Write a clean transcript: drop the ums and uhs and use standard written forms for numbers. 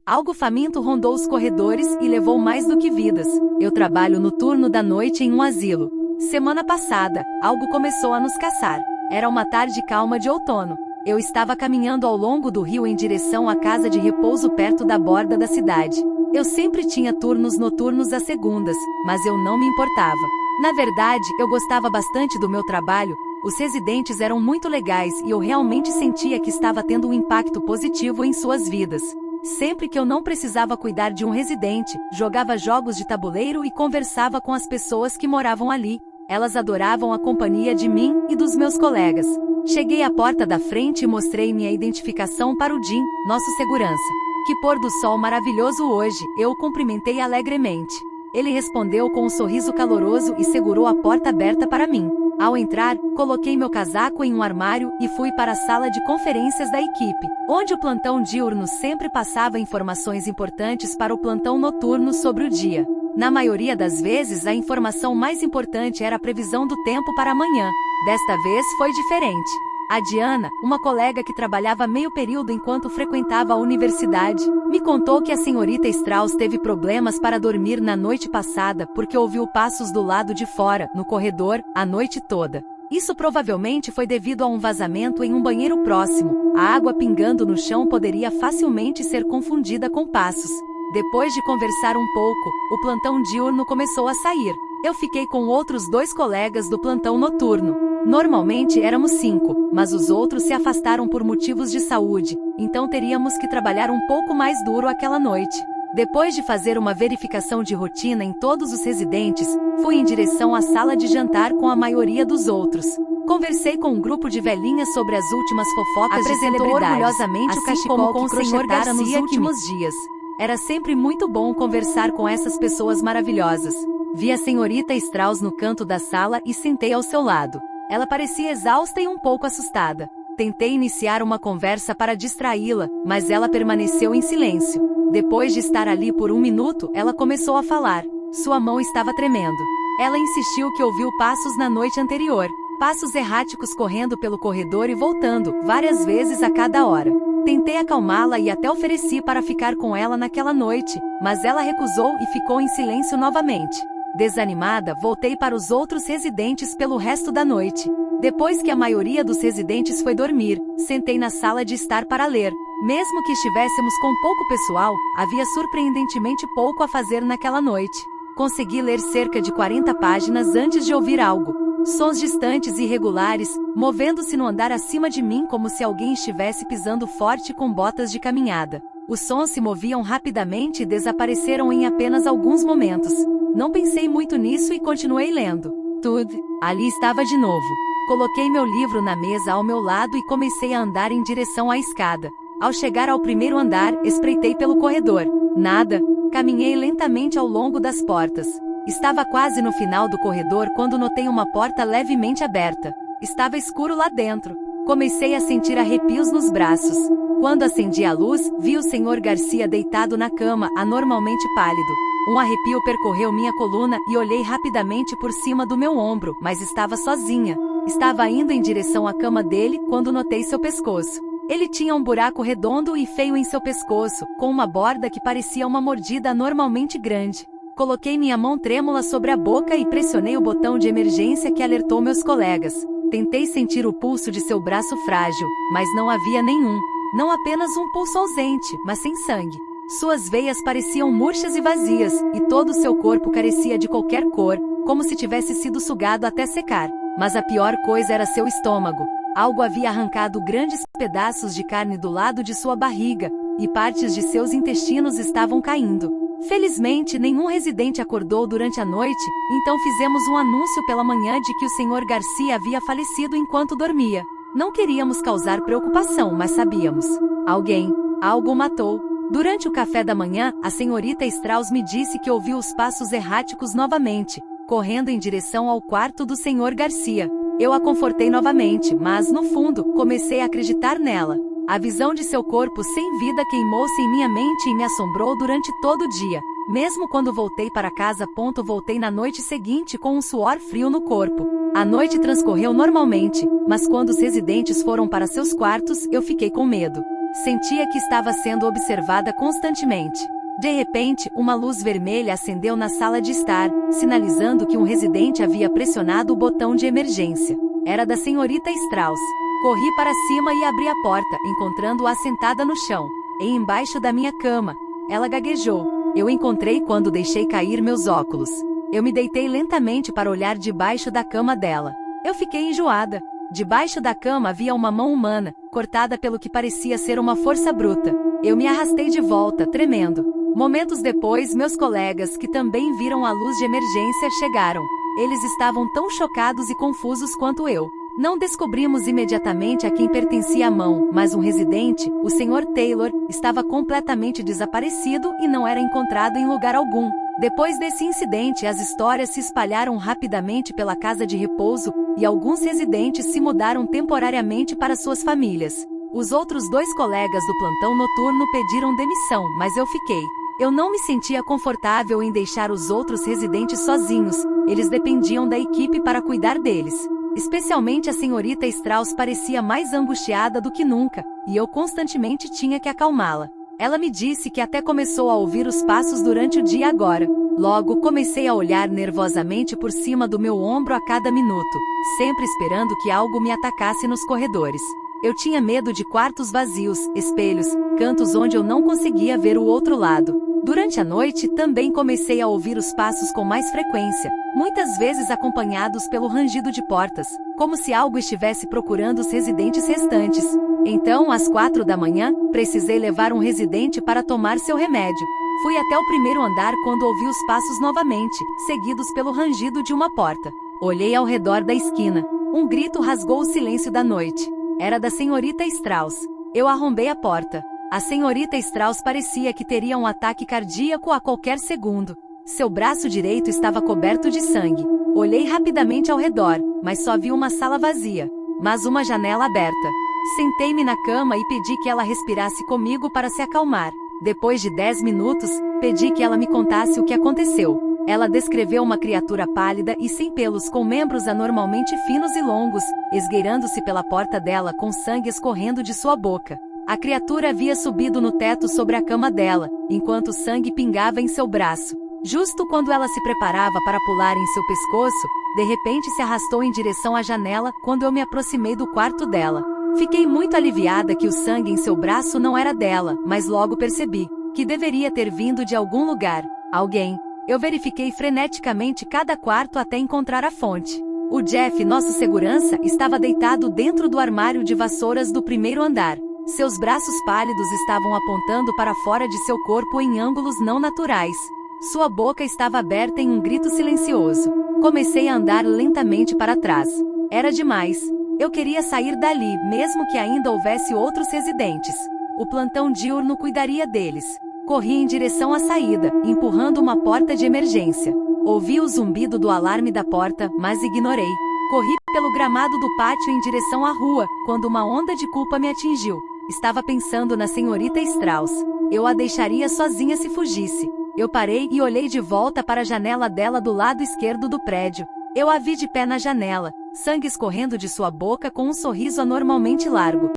Algo faminto rondou os corredores e levou mais do que vidas. Eu trabalho no turno da noite em um asilo. Semana passada, algo começou a nos caçar. Era uma tarde calma de outono. Eu estava caminhando ao longo do rio em direção à casa de repouso perto da borda da cidade. Eu sempre tinha turnos noturnos às segundas, mas eu não me importava. Na verdade, eu gostava bastante do meu trabalho. Os residentes eram muito legais e eu realmente sentia que estava tendo um impacto positivo em suas vidas. Sempre que eu não precisava cuidar de um residente, jogava jogos de tabuleiro e conversava com as pessoas que moravam ali. Elas adoravam a companhia de mim e dos meus colegas. Cheguei à porta da frente e mostrei minha identificação para o Jim, nosso segurança. Que pôr do sol maravilhoso hoje, eu o cumprimentei alegremente. Ele respondeu com um sorriso caloroso e segurou a porta aberta para mim. Ao entrar, coloquei meu casaco em um armário e fui para a sala de conferências da equipe, onde o plantão diurno sempre passava informações importantes para o plantão noturno sobre o dia. Na maioria das vezes, a informação mais importante era a previsão do tempo para amanhã. Desta vez foi diferente. A Diana, uma colega que trabalhava meio período enquanto frequentava a universidade, me contou que a senhorita Strauss teve problemas para dormir na noite passada porque ouviu passos do lado de fora, no corredor, a noite toda. Isso provavelmente foi devido a um vazamento em um banheiro próximo. A água pingando no chão poderia facilmente ser confundida com passos. Depois de conversar um pouco, o plantão diurno começou a sair. Eu fiquei com outros 2 colegas do plantão noturno. Normalmente éramos 5, mas os outros se afastaram por motivos de saúde, então teríamos que trabalhar um pouco mais duro aquela noite. Depois de fazer uma verificação de rotina em todos os residentes, fui em direção à sala de jantar com a maioria dos outros. Conversei com um grupo de velhinhas sobre as últimas fofocas de celebridades, orgulhosamente o cachecol com o Sr. Garcia nos últimos dias. Era sempre muito bom conversar com essas pessoas maravilhosas. Vi a senhorita Strauss no canto da sala e sentei ao seu lado. Ela parecia exausta e um pouco assustada. Tentei iniciar uma conversa para distraí-la, mas ela permaneceu em silêncio. Depois de estar ali por 1 minuto, ela começou a falar. Sua mão estava tremendo. Ela insistiu que ouviu passos na noite anterior. Passos erráticos correndo pelo corredor e voltando, várias vezes a cada hora. Tentei acalmá-la e até ofereci para ficar com ela naquela noite, mas ela recusou e ficou em silêncio novamente. Desanimada, voltei para os outros residentes pelo resto da noite. Depois que a maioria dos residentes foi dormir, sentei na sala de estar para ler. Mesmo que estivéssemos com pouco pessoal, havia surpreendentemente pouco a fazer naquela noite. Consegui ler cerca de 40 páginas antes de ouvir algo. Sons distantes e irregulares, movendo-se no andar acima de mim como se alguém estivesse pisando forte com botas de caminhada. Os sons se moviam rapidamente e desapareceram em apenas alguns momentos. Não pensei muito nisso e continuei lendo. Tudo. Ali estava de novo. Coloquei meu livro na mesa ao meu lado e comecei a andar em direção à escada. Ao chegar ao primeiro andar, espreitei pelo corredor. Nada. Caminhei lentamente ao longo das portas. Estava quase no final do corredor quando notei uma porta levemente aberta. Estava escuro lá dentro. Comecei a sentir arrepios nos braços. Quando acendi a luz, vi o Sr. Garcia deitado na cama, anormalmente pálido. Um arrepio percorreu minha coluna e olhei rapidamente por cima do meu ombro, mas estava sozinha. Estava indo em direção à cama dele quando notei seu pescoço. Ele tinha um buraco redondo e feio em seu pescoço, com uma borda que parecia uma mordida anormalmente grande. Coloquei minha mão trêmula sobre a boca e pressionei o botão de emergência que alertou meus colegas. Tentei sentir o pulso de seu braço frágil, mas não havia nenhum. Não apenas um pulso ausente, mas sem sangue. Suas veias pareciam murchas e vazias, e todo o seu corpo carecia de qualquer cor, como se tivesse sido sugado até secar. Mas a pior coisa era seu estômago. Algo havia arrancado grandes pedaços de carne do lado de sua barriga, e partes de seus intestinos estavam caindo. Felizmente, nenhum residente acordou durante a noite, então fizemos um anúncio pela manhã de que o Sr. Garcia havia falecido enquanto dormia. Não queríamos causar preocupação, mas sabíamos. Algo o matou. Durante o café da manhã, a senhorita Strauss me disse que ouviu os passos erráticos novamente, correndo em direção ao quarto do Sr. Garcia. Eu a confortei novamente, mas, no fundo, comecei a acreditar nela. A visão de seu corpo sem vida queimou-se em minha mente e me assombrou durante todo o dia. Mesmo quando voltei para casa, voltei na noite seguinte com um suor frio no corpo. A noite transcorreu normalmente, mas quando os residentes foram para seus quartos, eu fiquei com medo. Sentia que estava sendo observada constantemente. De repente, uma luz vermelha acendeu na sala de estar, sinalizando que um residente havia pressionado o botão de emergência. Era da senhorita Strauss. Corri para cima e abri a porta, encontrando-a sentada no chão, e embaixo da minha cama. Ela gaguejou. Eu encontrei quando deixei cair meus óculos. Eu me deitei lentamente para olhar debaixo da cama dela. Eu fiquei enjoada. Debaixo da cama havia uma mão humana, cortada pelo que parecia ser uma força bruta. Eu me arrastei de volta, tremendo. Momentos depois, meus colegas, que também viram a luz de emergência, chegaram. Eles estavam tão chocados e confusos quanto eu. Não descobrimos imediatamente a quem pertencia a mão, mas um residente, o Sr. Taylor, estava completamente desaparecido e não era encontrado em lugar algum. Depois desse incidente, as histórias se espalharam rapidamente pela casa de repouso, e alguns residentes se mudaram temporariamente para suas famílias. Os outros 2 colegas do plantão noturno pediram demissão, mas eu fiquei. Eu não me sentia confortável em deixar os outros residentes sozinhos, eles dependiam da equipe para cuidar deles. Especialmente a senhorita Strauss parecia mais angustiada do que nunca, e eu constantemente tinha que acalmá-la. Ela me disse que até começou a ouvir os passos durante o dia agora. Logo, comecei a olhar nervosamente por cima do meu ombro a cada minuto, sempre esperando que algo me atacasse nos corredores. Eu tinha medo de quartos vazios, espelhos, cantos onde eu não conseguia ver o outro lado. Durante a noite, também comecei a ouvir os passos com mais frequência, muitas vezes acompanhados pelo rangido de portas, como se algo estivesse procurando os residentes restantes. Então, às 4 da manhã, precisei levar um residente para tomar seu remédio. Fui até o primeiro andar quando ouvi os passos novamente, seguidos pelo rangido de uma porta. Olhei ao redor da esquina. Um grito rasgou o silêncio da noite. Era da senhorita Strauss. Eu arrombei a porta. A senhorita Strauss parecia que teria um ataque cardíaco a qualquer segundo. Seu braço direito estava coberto de sangue. Olhei rapidamente ao redor, mas só vi uma sala vazia, mas uma janela aberta. Sentei-me na cama e pedi que ela respirasse comigo para se acalmar. Depois de 10 minutos, pedi que ela me contasse o que aconteceu. Ela descreveu uma criatura pálida e sem pelos com membros anormalmente finos e longos, esgueirando-se pela porta dela com sangue escorrendo de sua boca. A criatura havia subido no teto sobre a cama dela, enquanto o sangue pingava em seu braço. Justo quando ela se preparava para pular em seu pescoço, de repente se arrastou em direção à janela quando eu me aproximei do quarto dela. Fiquei muito aliviada que o sangue em seu braço não era dela, mas logo percebi que deveria ter vindo de algum lugar. Alguém. Eu verifiquei freneticamente cada quarto até encontrar a fonte. O Jeff, nosso segurança, estava deitado dentro do armário de vassouras do primeiro andar. Seus braços pálidos estavam apontando para fora de seu corpo em ângulos não naturais. Sua boca estava aberta em um grito silencioso. Comecei a andar lentamente para trás. Era demais. Eu queria sair dali, mesmo que ainda houvesse outros residentes. O plantão diurno cuidaria deles. Corri em direção à saída, empurrando uma porta de emergência. Ouvi o zumbido do alarme da porta, mas ignorei. Corri pelo gramado do pátio em direção à rua, quando uma onda de culpa me atingiu. Estava pensando na senhorita Strauss. Eu a deixaria sozinha se fugisse. Eu parei e olhei de volta para a janela dela do lado esquerdo do prédio. Eu a vi de pé na janela, sangue escorrendo de sua boca com um sorriso anormalmente largo.